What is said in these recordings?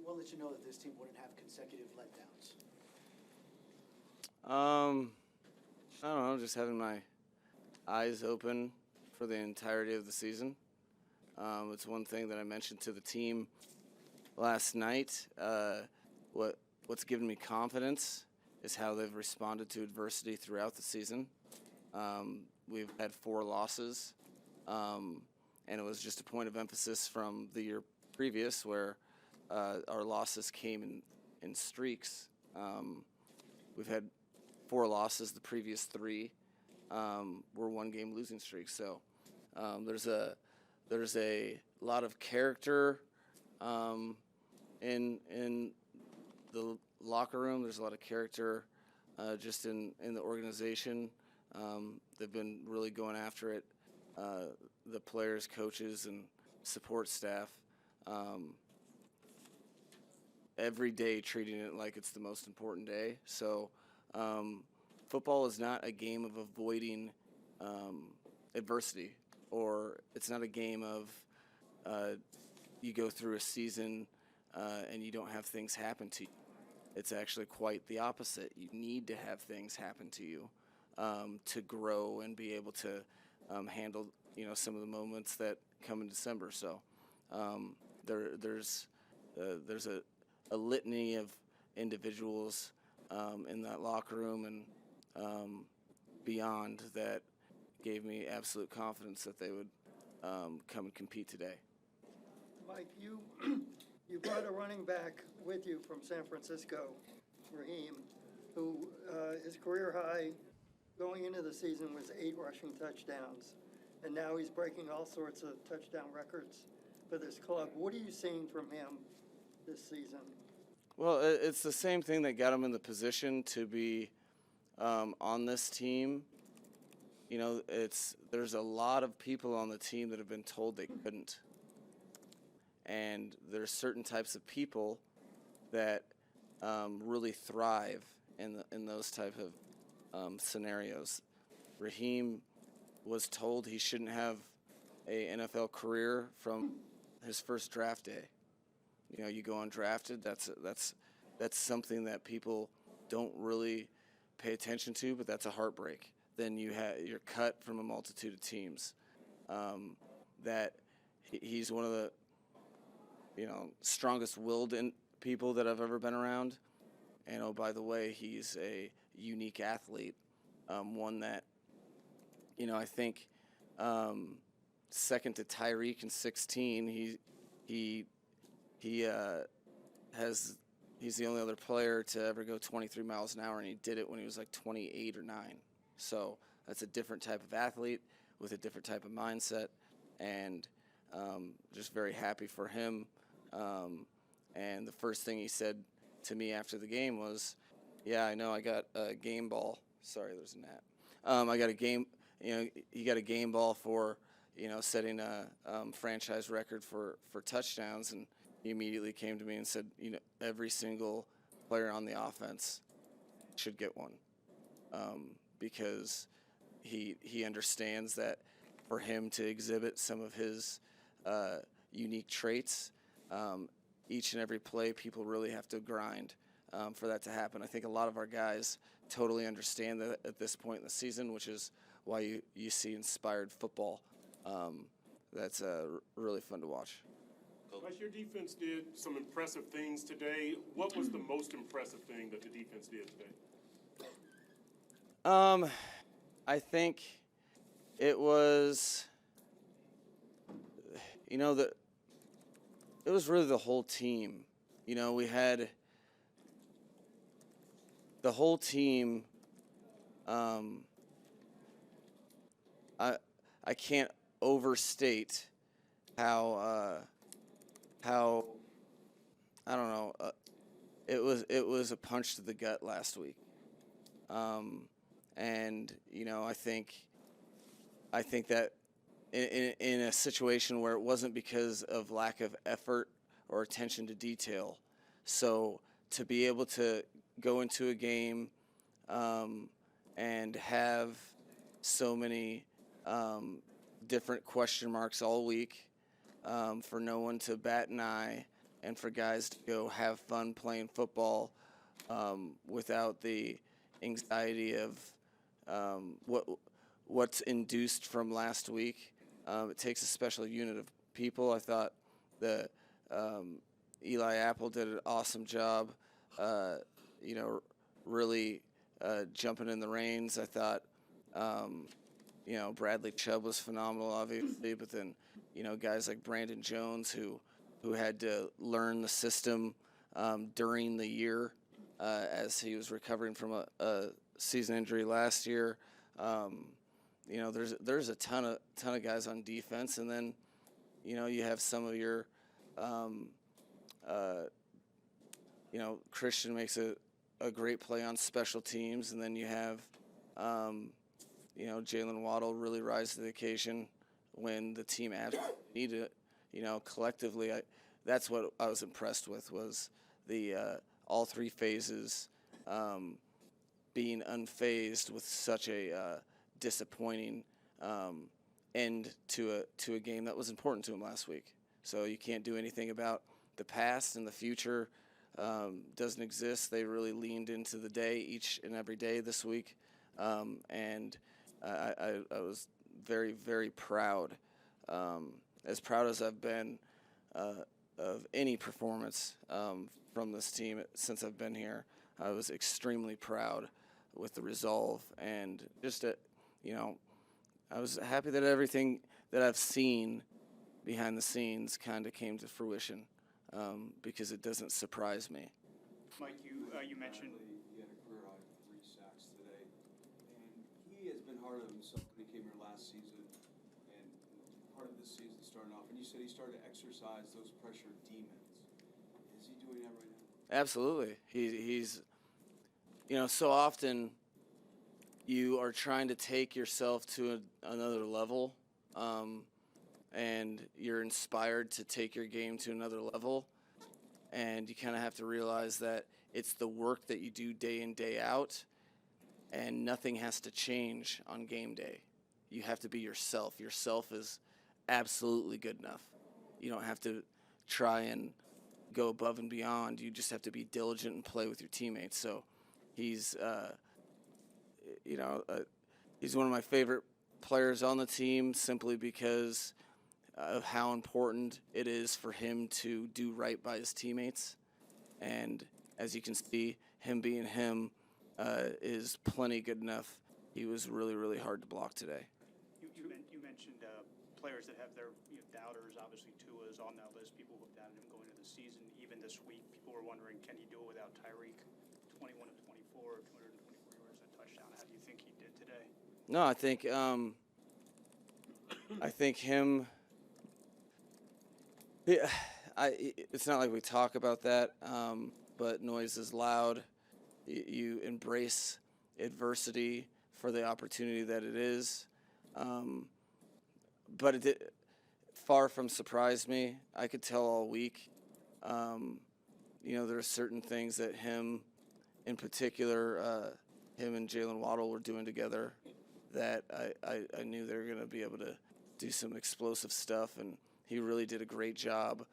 what let you know that this team wouldn't have consecutive letdowns? I don't know, just having my eyes open for the entirety of the season. It's one thing that I mentioned to the team last night. What's given me confidence is how they've responded to adversity throughout the season. We've had 4 losses, and it was just a point of emphasis from the year previous where our losses came in streaks. We've had 4 losses. The previous 3 were 1-game losing streaks. So there's a lot of character in the locker room. There's a lot of character just in the organization. They've been really going after it. The players, coaches, and support staff. Every day treating it like it's the most important day. So football is not a game of avoiding adversity, or it's not a game of you go through a season and you don't have things happen to you. It's actually quite the opposite. You need to have things happen to you to grow and be able to handle some of the moments that come in December. So there's a litany of individuals in that locker room and beyond that gave me absolute confidence that they would come and compete today. Mike, you brought a running back with you from San Francisco, Raheem, who his career high going into the season was 8 rushing touchdowns, and now he's breaking all sorts of touchdown records for this club. What are you seeing from him this season? Well, it's the same thing that got him in the position to be on this team. There's a lot of people on the team that have been told they couldn't. And there's certain types of people that really thrive in those type of scenarios. Raheem was told he shouldn't have a NFL career from his first draft day. You go undrafted. That's something that people don't really pay attention to, but that's a heartbreak. Then you're cut from a multitude of teams. That he's one of the strongest-willed people that I've ever been around. And oh, by the way, he's a unique athlete, one that I think second to Tyreek in 16. He's the only other player to ever go 23 miles an hour, and he did it when he was like 28 or 9. So that's a different type of athlete with a different type of mindset, and just very happy for him. And the first thing he said to me after the game was, "Yeah, I know I got a game ball." Sorry, there's a gnat. I got a game. You got a game ball for setting a franchise record for touchdowns, and he immediately came to me and said, every single player on the offense should get one, because he understands that for him to exhibit some of his unique traits, each and every play, people really have to grind for that to happen. I think a lot of our guys totally understand that at this point in the season, which is why you see inspired football. That's really fun to watch. Guys, your defense did some impressive things today. What was the most impressive thing that the defense did today? I think it was, it was really the whole team. We had the whole team. I can't overstate how I don't know. It was a punch to the gut last week, and I think that in a situation where it wasn't because of lack of effort or attention to detail, so to be able to go into a game and have so many different question marks all week, for no one to bat an eye, and for guys to go have fun playing football without the anxiety of what's induced from last week. It takes a special unit of people. I thought the Eli Apple did an awesome job, really jumping in the reins. I thought, Bradley Chubb was phenomenal, obviously, but then, guys like Brandon Jones who had to learn the system during the year as he was recovering from a season injury last year. There's a ton of guys on defense, and then, you have some of your, Christian makes a great play on special teams, and then you have, Jalen Waddle really rise to the occasion when the team absolutely needed it. Collectively, that's what I was impressed with, was the all three phases being unfazed with such a disappointing end to a game that was important to him last week. So you can't do anything about the past, and the future doesn't exist. They really leaned into the day each and every day this week, and I was very, very proud, as proud as I've been of any performance from this team since I've been here. I was extremely proud with the resolve, and just I was happy that everything that I've seen behind the scenes kind of came to fruition, because it doesn't surprise me. Mike, you mentioned. He had a career high 3 sacks today, and he has been hard on himself when he came here last season, and part of this season starting off. And you said he started to exercise those pressure demons. Is he doing that right now? Absolutely. He's so often you are trying to take yourself to another level, and you're inspired to take your game to another level, and you kind of have to realize that it's the work that you do day in, day out, and nothing has to change on game day. You have to be yourself. Yourself is absolutely good enough. You don't have to try and go above and beyond. You just have to be diligent and play with your teammates. So he's he's one of my favorite players on the team, simply because of how important it is for him to do right by his teammates. And as you can see, him being him is plenty good enough. He was really, really hard to block today. You mentioned players that have their doubters. Obviously, Tua is on that list. People looked at him going into the season. Even this week, people were wondering, can he do it without Tyreek? 21 of 24, 224 yards and a touchdown. How do you think he did today? No, I think him. Yeah, it's not like we talk about that, but noise is loud. You embrace adversity for the opportunity that it is. But it did, far from surprise me. I could tell all week. There are certain things that him, in particular, him and Jalen Waddle were doing together that I knew they were going to be able to do some explosive stuff, and he really did a great job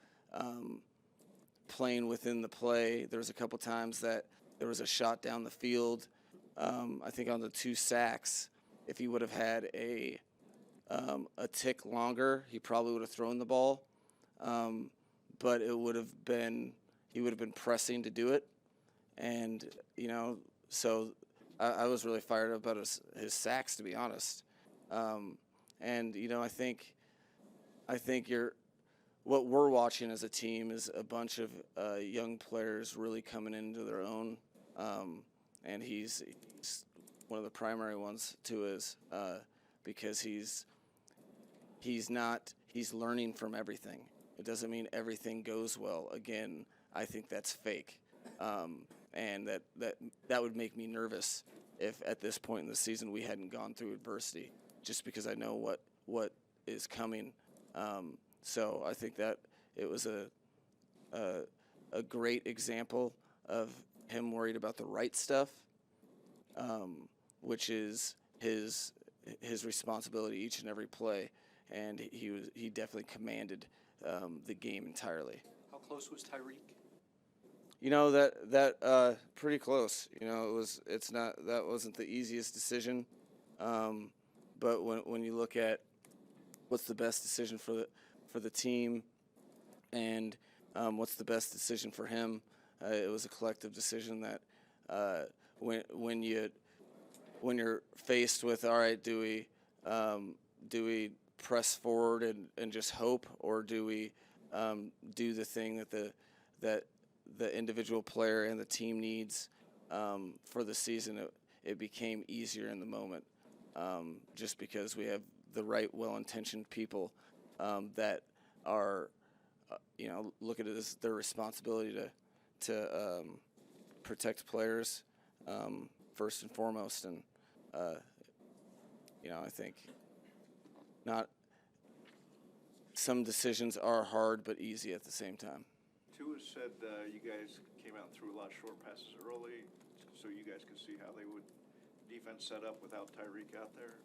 playing within the play. There was a couple times that there was a shot down the field. I think on the 2 sacks, if he would have had a tick longer, he probably would have thrown the ball. But he would have been pressing to do it. And, so I was really fired up about his sacks, to be honest. And, I think what we're watching as a team is a bunch of young players really coming into their own. And he's one of the primary ones too, is because he's learning from everything. It doesn't mean everything goes well. Again, I think that's fake. And that would make me nervous if at this point in the season we hadn't gone through adversity, just because I know what is coming. So I think that it was a great example of him worried about the right stuff, which is his responsibility each and every play, and he definitely commanded the game entirely. How close was Tyreek? You know, that pretty close. You know, that wasn't the easiest decision. But when you look at what's the best decision for the team, and what's the best decision for him, it was a collective decision that when you're faced with, all right, do we press forward and just hope, or do we do the thing that the individual player and the team needs for the season? It became easier in the moment, just because we have the right, well-intentioned people that are, look at it as their responsibility to protect players first and foremost. And I think some decisions are hard but easy at the same time. Tua said you guys came out and threw a lot of short passes early, so you guys could see how they would defense set up without Tyreek out there.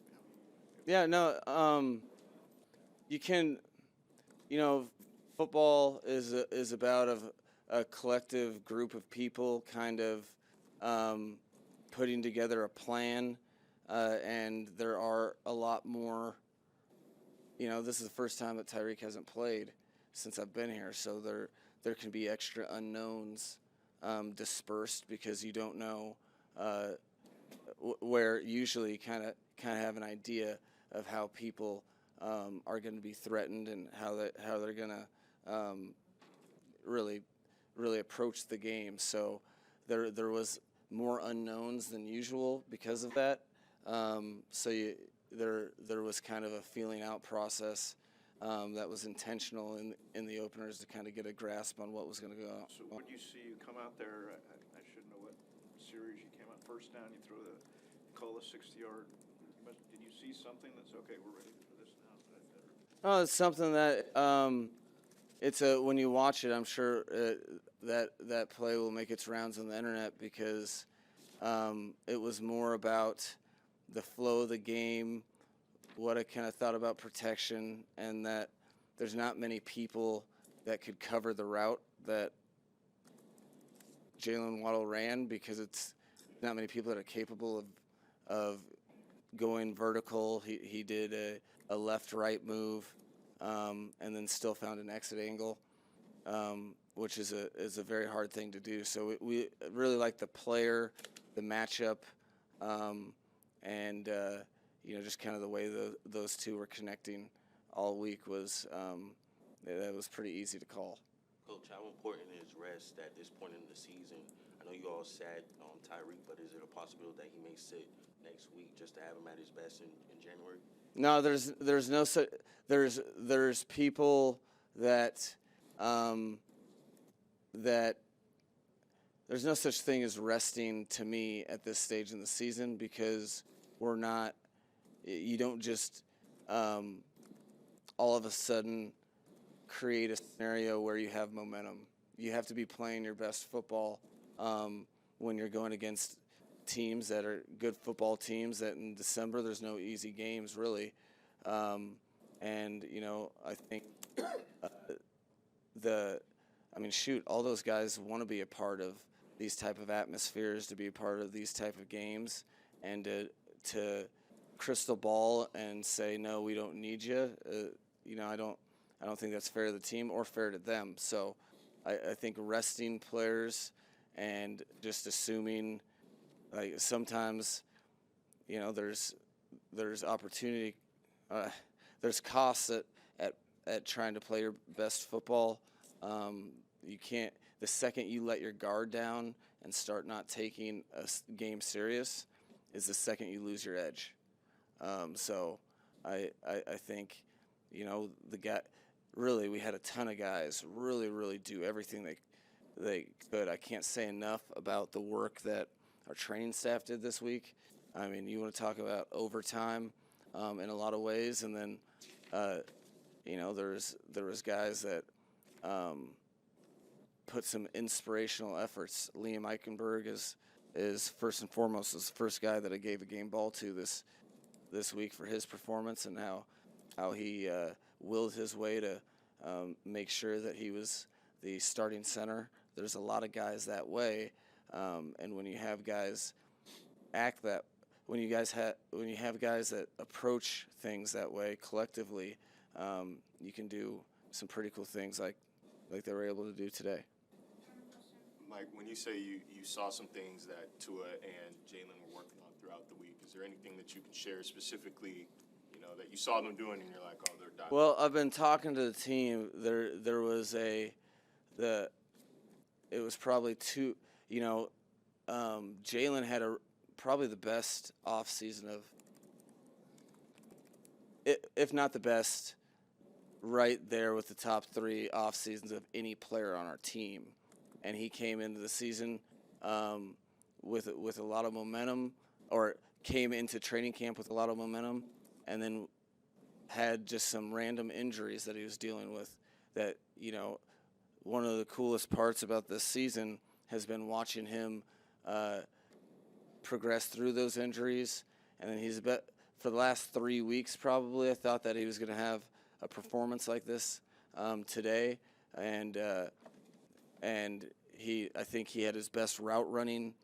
Yeah, no, you can, football is about a collective group of people kind of putting together a plan, and there are a lot more. This is the first time that Tyreek hasn't played since I've been here, so there can be extra unknowns dispersed, because you don't know where usually kind of have an idea of how people are going to be threatened and how they're going to really approach the game. So there was more unknowns than usual because of that. So there was kind of a feeling out process that was intentional in the openers to kind of get a grasp on what was going to go on. So when you see you come out there, I should know what series you came out first down, you call a 60-yard. Did you see something that's okay? We're ready for this now. Oh, it's something that when you watch it, I'm sure that play will make its rounds on the internet, because it was more about the flow of the game, what I kind of thought about protection, and that there's not many people that could cover the route that Jalen Waddle ran, because it's not many people that are capable of going vertical. He did a left-right move, and then still found an exit angle, which is a very hard thing to do. So we really like the player, the matchup, and just kind of the way those two were connecting all week was that was pretty easy to call. Coach, how important is rest at this point in the season? I know you all sat on Tyreek, but is it a possibility that he may sit next week just to have him at his best in January? No, there's no such. There's people that there's no such thing as resting to me at this stage in the season, because we're not. You don't just all of a sudden create a scenario where you have momentum. You have to be playing your best football when you're going against teams that are good football teams. That in December there's no easy games really, and I think all those guys want to be a part of these type of atmospheres, to be a part of these type of games, and to crystal ball and say no, we don't need you. I don't think that's fair to the team or fair to them. So I think resting players and just assuming, like, sometimes, there's opportunity, there's costs at trying to play your best football. You can't, the second you let your guard down and start not taking a game serious is the second you lose your edge. So I think, the guy, really, we had a ton of guys really do everything they could. I can't say enough about the work that our training staff did this week. I mean, you want to talk about overtime in a lot of ways, and then there was guys that put some inspirational efforts. Liam Eichenberg is first and foremost the first guy that I gave a game ball to this week for his performance, and how he willed his way to make sure that he was the starting center. There's a lot of guys that way, and when you have guys act that, when you have guys that approach things that way collectively, you can do some pretty cool things like they were able to do today. Mike, when you say you saw some things that Tua and Jalen were working on throughout the week, is there anything that you can share specifically, that you saw them doing and you're like, oh, they're done? Well, I've been talking to the team. There was it was probably two. Jalen had probably the best offseason of, if not the best, right there with the top 3 off seasons of any player on our team, and he came into the season with a lot of momentum, or came into training camp with a lot of momentum, and then had just some random injuries that he was dealing with. That one of the coolest parts about this season has been watching him progress through those injuries, and then for the last 3 weeks probably I thought that he was going to have a performance like this today, and I think he had his best route running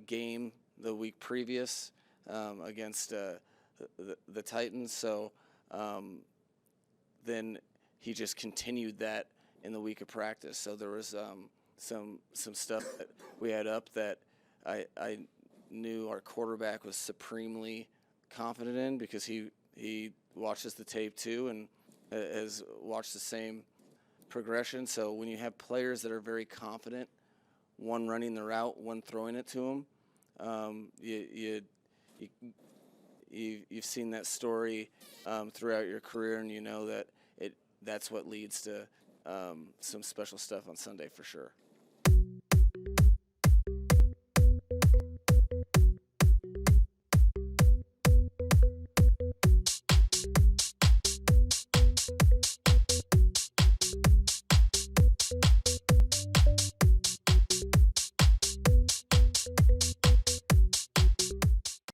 game the week previous against the Titans. So then he just continued that in the week of practice. So there was some stuff that we had up that I knew our quarterback was supremely confident in, because he watches the tape too and has watched the same progression. So when you have players that are very confident, one running the route, one throwing it to them, you've seen that story throughout your career, and you know that that's what leads to some special stuff on Sunday for sure.